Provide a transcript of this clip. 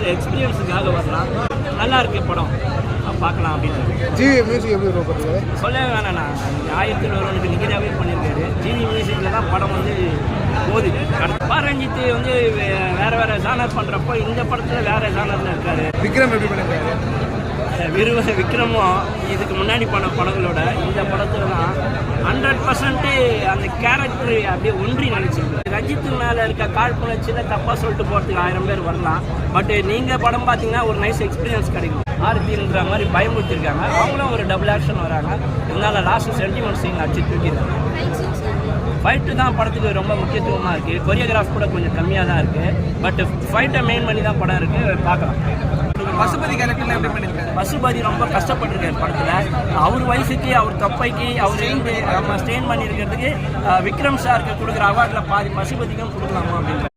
ஒரு எக்ஸ்பீரியன்ஸுக்காக வரலாம். நல்லா இருக்கு படம், பார்க்கலாம் அப்படின்னு. ஜிவி மியூசிக் எப்படி பண்ணுறது சொல்லவே வேணாண்ணா. 1101 நிகழ்ச்சியாகவே பண்ணியிருக்காரு. ஜிவி மியூசிக்கில் தான் படம் வந்து போகுது. ரஞ்சித் வந்து வேறு ஜானர் பண்ணுறப்போ இந்த படத்தில் வேறு ஜானரில் இருக்கார். விக்ரம் எப்படி பண்ணியிருக்காரு? விக்ரமும் இதுக்கு முன்னாடி பண்ண படங்களோட இந்த படத்தில் தான் 100% அந்த கேரக்டர் அப்படியே ஒன்றி நினைச்சிருக்கு. ரஞ்சித்து மேலே இருக்க காழ்ப்புணர்ச்சியில் தப்பாக சொல்லிட்டு போகிறதுக்கு 1000 பேர் வரலாம். பட் நீங்கள் படம் பார்த்தீங்கன்னா ஒரு நைஸ் எக்ஸ்பீரியன்ஸ் கிடைக்கும். ஆர்த்தின்ற மாதிரி பயமுறுத்திருக்காங்க. அவங்களும் ஒரு டபுள் ஆக்ஷன் வராங்க. இருந்தாலும் லாஸ்ட் சென்டிமெண்ட் சீன் அடிச்சு தூக்கிடுறாங்க. ஃபைட்டு தான் படத்துக்கு ரொம்ப முக்கியத்துவமாக இருக்குது. கொரியோகிராஃப் கூட கொஞ்சம் கம்மியாக தான் இருக்குது. பட் ஃபைட்டை மெயின் பண்ணி தான் படம் இருக்குது, பார்க்கலாம். பசுபதி கேரக்டர்ல எப்படி பண்ணியிருக்காரு? பசுபதி ரொம்ப கஷ்டப்பட்டிருக்காரு படத்தில். அவர் வயசுக்கு, அவர் தொப்பைக்கு, அவர் ஸ்டெயின் பண்ணியிருக்கிறதுக்கு விக்ரம் சாருக்கு கொடுக்குற அவார்டில் பாதி பசுபதிக்கும் கொடுக்கலாமா அப்படின்னு